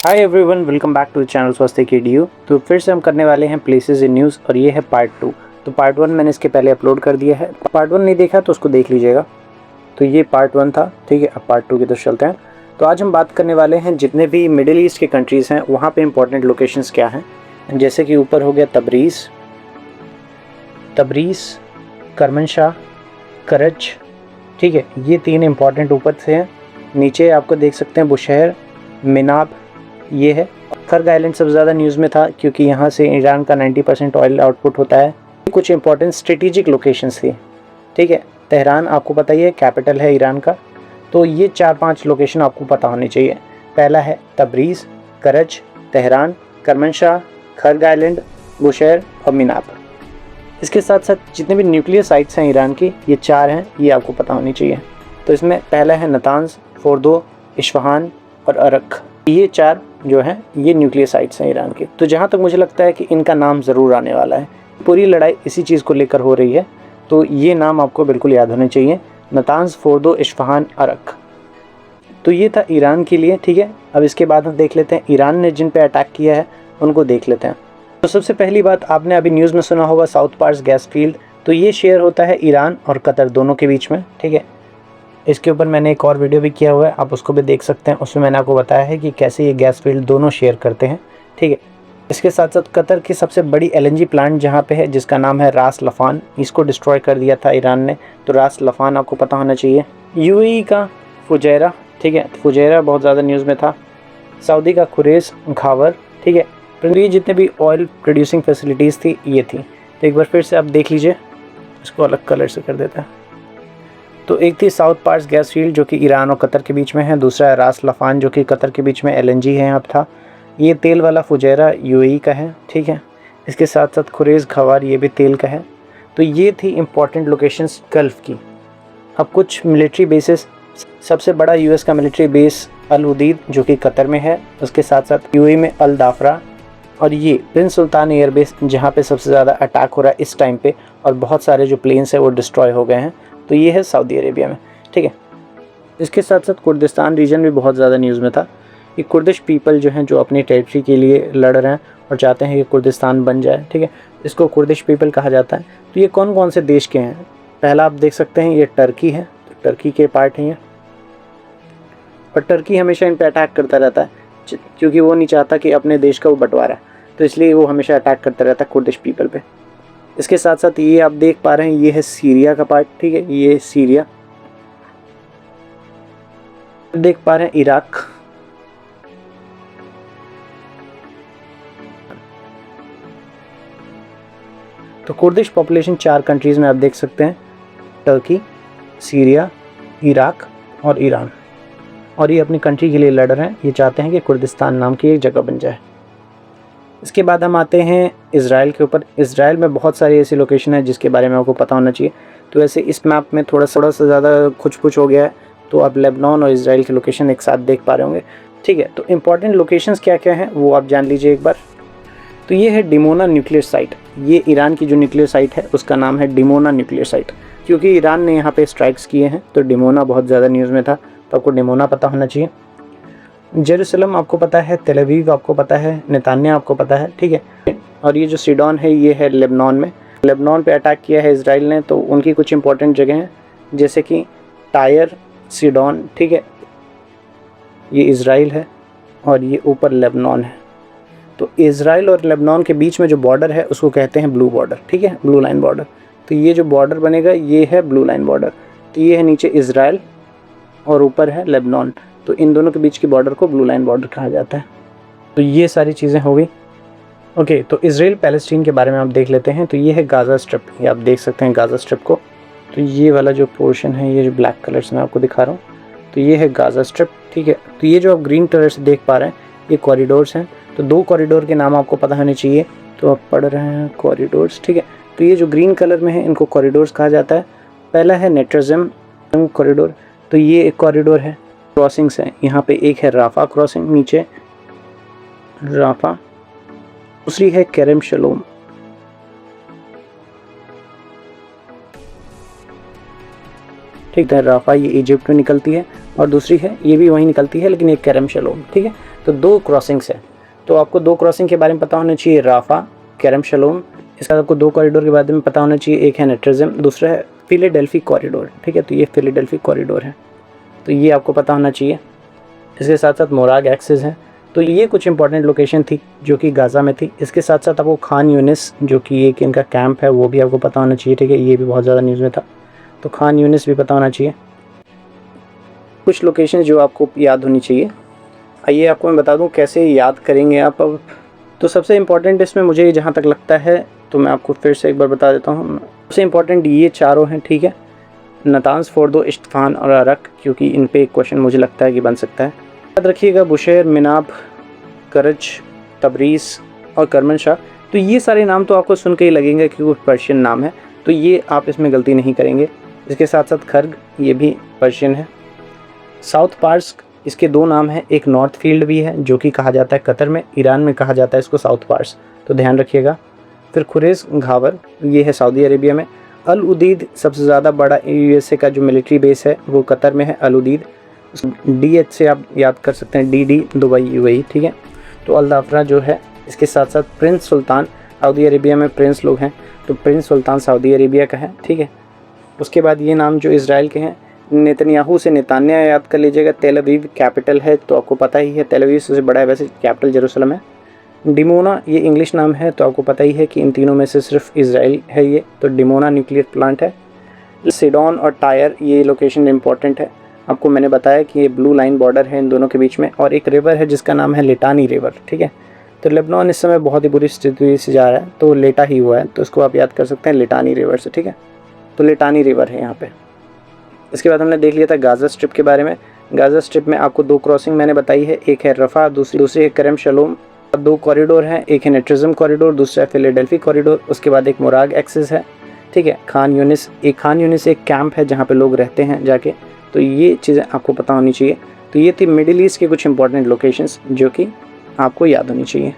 Hi everyone, welcome back to the channel स्वास्थ्य के DU. तो फिर से हम करने वाले हैं प्लेसेस इन न्यूज़ और ये है पार्ट 2। तो पार्ट 1 मैंने इसके पहले अपलोड कर दिया है। पार्ट 1 नहीं देखा तो उसको देख लीजिएगा। तो ये पार्ट 1 था, ठीक है। अब पार्ट 2 की तरफ चलते हैं। तो आज हम बात करने वाले हैं जितने भी मिडिल ईस्ट के कंट्रीज़ हैं वहाँ पर इंपॉर्टेंट लोकेशंस क्या हैं। जैसे कि ऊपर हो गया तबरीज़, करमनशाह, करज, ठीक है। ये 3 इंपॉर्टेंट ऊपर से हैं। नीचे आपको देख सकते हैं बुशहर, मिनाब, ये है। खर्ग आइलैंड सबसे ज़्यादा न्यूज़ में था क्योंकि यहाँ से ईरान का 90% ऑयल आउटपुट होता है। कुछ इंपॉर्टेंट स्ट्रेटेजिक लोकेशंस थी, ठीक है। तेहरान आपको पता ही है, कैपिटल है ईरान का। तो ये 4-5 लोकेशन आपको पता होनी चाहिए। पहला है Tabriz, Karaj, Tehran, Kermanshah, Kharg island, Bushehr और मिनाब। इसके साथ साथ जितने भी न्यूक्लियर साइट्स हैं ईरान की, ये 4 हैं, ये आपको पता होनी चाहिए। तो इसमें पहला है नतांज, फोर्दो, इस्फहान और अरक। ये 4 जो हैं ये न्यूक्लियर साइट्स हैं ईरान की। तो जहाँ तक मुझे लगता है कि इनका नाम ज़रूर आने वाला है। पूरी लड़ाई इसी चीज़ को लेकर हो रही है, तो ये नाम आपको बिल्कुल याद होने चाहिए। Natanz, Fordow, Isfahan, Arak. तो ये था ईरान के लिए, ठीक है। अब इसके बाद हम देख लेते हैं ईरान ने जिन पे अटैक किया है उनको देख लेते हैं। तो सबसे पहली बात, आपने अभी न्यूज़ में सुना होगा साउथ पार्स गैस फील्ड। तो ये शेयर होता है ईरान और कतर दोनों के बीच में, ठीक है। इसके ऊपर मैंने एक और वीडियो भी किया हुआ है, आप उसको भी देख सकते हैं। उसमें मैंने आपको बताया है कि कैसे ये गैस फील्ड दोनों शेयर करते हैं, ठीक है। इसके साथ साथ कतर की सबसे बड़ी LNG प्लांट जहाँ पे है, जिसका नाम है रास लफ़ान, इसको डिस्ट्रॉय कर दिया था ईरान ने। तो रास लफ़ान आपको पता होना चाहिए। UAE का फुजैरा, ठीक है। फुजैरा बहुत ज़्यादा न्यूज़ में था। सऊदी का खुरेस घावर, ठीक है। तो ये जितने भी ऑयल प्रोड्यूसिंग फैसिलिटीज़ थी ये थी। तो एक बार फिर से आप देख लीजिए, इसको अलग कलर से कर देता है। तो एक थी साउथ पार्स गैस फील्ड जो कि ईरान और कतर के बीच में है। दूसरा है रास लफ़ान जो कि कतर के बीच में LNG है अब था। ये तेल वाला फुजैरा UAE का है, ठीक है। इसके साथ साथ खुरेज घवार, ये भी तेल का है। तो ये थी इंपॉर्टेंट लोकेशंस गल्फ़ की। अब कुछ मिलिट्री बेसिस, सबसे बड़ा US का मिलिट्री बेस अल उदीद जो कि कतर में है। उसके साथ साथ UAE में अल दाफरा, और ये प्रिंस सुल्तान एयरबेस जहाँ पे सबसे ज़्यादा अटैक हो रहा है इस टाइम पे, और बहुत सारे जो प्लेन्स हैं वो डिस्ट्रॉय हो गए हैं। तो ये है सऊदी अरेबिया में, ठीक है। इसके साथ साथ कुर्दिस्तान रीजन भी बहुत ज़्यादा न्यूज़ में था। ये कुर्दिश पीपल जो हैं जो अपनी टेरिटरी के लिए लड़ रहे हैं और चाहते हैं कि कुर्दिस्तान बन जाए, ठीक है। इसको कुर्दिश पीपल कहा जाता है। तो ये कौन कौन से देश के हैं? पहला आप देख सकते हैं ये टर्की है, तो टर्की के पार्ट हैं ये। और टर्की हमेशा इन पर अटैक करता रहता है क्योंकि वो नहीं चाहता कि अपने देश का वो बंटवारा, तो इसलिए वो हमेशा अटैक करता रहता है कुर्दिश पीपल पे। इसके साथ साथ ये आप देख पा रहे हैं ये है सीरिया का पार्ट, ठीक है। ये सीरिया देख पा रहे हैं, इराक, तो कुर्दिश पॉपुलेशन 4 कंट्रीज में आप देख सकते हैं, टर्की, सीरिया, इराक और ईरान। और ये अपनी कंट्री के लिए लड़ रहे हैं, ये चाहते हैं कि कुर्दिस्तान नाम की एक जगह बन जाए। इसके बाद हम आते हैं इज़राइल के ऊपर। इज़राइल में बहुत सारी ऐसी लोकेशन है जिसके बारे में आपको पता होना चाहिए। तो ऐसे इस मैप में थोड़ा सा ज़्यादा कुछ हो गया है, तो आप लेबनान और इज़राइल की लोकेशन एक साथ देख पा रहे होंगे, ठीक है। तो इंपॉर्टेंट लोकेशंस क्या क्या हैं वो आप जान लीजिए एक बार। तो ये है डिमोना न्यूक्लियर साइट। ये ईरान की जो न्यूक्लियर साइट है उसका नाम है डिमोना न्यूक्लियर साइट, क्योंकि ईरान ने यहाँ पर स्ट्राइक्स किए हैं। तो डिमोना बहुत ज़्यादा न्यूज़ में था, तो आपको डिमोना पता होना चाहिए। जेरूसलम आपको पता है, तेल अवीव आपको पता है, नेतान्या आपको पता है, ठीक है। और ये जो सीडोन है ये है लेबनान में। लेबनान पे अटैक किया है इज़राइल ने, तो उनकी कुछ इंपॉर्टेंट जगह हैं जैसे कि टायर, सीडोन, ठीक है। ये इज़राइल है और ये ऊपर लेबनान है। तो इज़राइल और लेबनान के बीच में जो बॉर्डर है उसको कहते हैं ब्लू बॉर्डर, ठीक है, ब्लू लाइन बॉर्डर। तो ये जो बॉर्डर बनेगा ये है ब्लू लाइन बॉर्डर। तो ये है नीचे इज़राइल और ऊपर है लेबनान। तो इन दोनों के बीच की बॉर्डर को ब्लू लाइन बॉर्डर कहा जाता है। तो ये सारी चीज़ें हो गई, ओके। तो इज़राइल पैलेस्टीन के बारे में आप देख लेते हैं। तो ये है गाज़ा स्ट्रिप, ये आप देख सकते हैं गाज़ा स्ट्रिप को। तो ये वाला जो पोर्शन है, ये जो ब्लैक कलर्स में आपको दिखा रहा हूँ, तो ये है गाज़ा स्ट्रिप, ठीक है। तो ये जो आप ग्रीन कलर से देख पा रहे हैं ये कॉरिडोर्स हैं। तो 2 कॉरिडोर के नाम आपको पता होने चाहिए, तो आप पढ़ रहे हैं कॉरिडोर्स, ठीक है। तो ये जो ग्रीन कलर में है इनको कॉरिडोर्स कहा जाता है। पहला है नेट्रजम कॉरिडोर, तो ये एक कॉरिडोर है। क्रॉसिंग्स हैं, यहाँ पे एक है राफा क्रॉसिंग, नीचे राफा, दूसरी है करम शलोम, ठीक है। राफा ये इजिप्ट में निकलती है और दूसरी है ये भी वहीं निकलती है लेकिन एक करम शलोम, ठीक है। तो 2 क्रॉसिंग्स हैं, तो आपको 2 क्रॉसिंग के बारे में पता होना चाहिए, राफा, करम शलोम। इसका आपको 2 कॉरिडोर के बारे में पता होना चाहिए, एक है नेट्रिज्म, दूसरा है फिलाडेल्फी कॉरिडोर, ठीक है। तो ये फिलाडेल्फी कॉरिडोर है, तो ये आपको पता होना चाहिए। इसके साथ साथ मोराग एक्सिस है। तो ये कुछ इंपॉर्टेंट लोकेशन थी जो कि गाज़ा में थी। इसके साथ साथ आपको खान यूनिस जो कि एक इनका कैंप है वो भी आपको पता होना चाहिए, ठीक है। ये भी बहुत ज़्यादा न्यूज़ में था, तो खान यूनिस भी पता होना चाहिए। कुछ लोकेशन जो आपको याद होनी चाहिए, आइए आपको मैं बता दूं कैसे याद करेंगे आप अब। तो सबसे इम्पॉर्टेंट इसमें मुझे जहाँ तक लगता है, तो मैं आपको फिर से एक बार बता देता हूँ। सबसे इम्पॉर्टेंट ये चारों हैं, ठीक है। नतान्स, फोर्दो, इस्फहान और अरक, क्योंकि इन पे एक क्वेश्चन मुझे लगता है कि बन सकता है। याद रखिएगा बुशैर, मिनाब, करज, तबरीज़ और करमनशाह। तो ये सारे नाम तो आपको सुन के ही लगेंगे कि वो पर्शियन नाम है, तो ये आप इसमें गलती नहीं करेंगे। इसके साथ साथ खर्ग, ये भी पर्शियन है। साउथ पार्स, इसके 2 नाम हैं, एक नॉर्थ फील्ड भी है जो कि कहा जाता है कतर में, ईरान में कहा जाता है इसको साउथ पार्स, तो ध्यान रखिएगा। फिर खुरेज घावर, ये है सऊदी अरेबिया में। अल उदीद, सबसे ज़्यादा बड़ा USA का जो मिलिट्री बेस है वो कतर में है, अल उदीद। DH से आप याद कर सकते हैं, DD, दुबई, UAE, ठीक है। तो अल दाफरा जो है, इसके साथ साथ प्रिंस सुल्तान, सऊदी अरेबिया में प्रिंस लोग हैं, तो प्रिंस सुल्तान सऊदी अरेबिया का है, ठीक है। उसके बाद ये नाम जो इज़राइल के हैं, नेतन्याहू से नेतान्या याद कर लीजिएगा। तेल अवीव कैपिटल है, तो आपको पता ही है, तेल अवीव सबसे बड़ा है, वैसे कैपिटल जेरूसलम है। डिमोना, ये इंग्लिश नाम है, तो आपको पता ही है कि इन तीनों में से सिर्फ इज़राइल है ये, तो डिमोना न्यूक्लियर प्लांट है। सिडोन और टायर, ये लोकेशन इंपॉर्टेंट है, आपको मैंने बताया कि ये ब्लू लाइन बॉर्डर है इन दोनों के बीच में, और एक रिवर है जिसका नाम है लिटानी रिवर, ठीक है। तो लेबनान इस समय बहुत ही बुरी स्थिति से जा रहा है, तो लेटा ही हुआ है, तो इसको आप याद कर सकते हैं लिटानी रिवर से, ठीक है। तो लिटानी रिवर है यहाँ पे। इसके बाद हमने देख लिया था गाज़ा स्ट्रिप के बारे में। गाज़ा स्ट्रिप में आपको 2 क्रॉसिंग मैंने बताई है, एक है रफ़ा, दूसरी है करम शलोम। 2 कॉरिडोर हैं, एक है नेट्रिज्म कॉरिडोर, दूसरा है फिलाडेल्फी कॉरिडोर। उसके बाद एक मोराग एक्सिस है, ठीक है। खान यूनिस एक कैंप है जहाँ पे लोग रहते हैं जाके, तो ये चीज़ें आपको पता होनी चाहिए। तो ये थी मिडिल ईस्ट के कुछ इंपॉर्टेंट लोकेशंस जो कि आपको याद होनी चाहिए।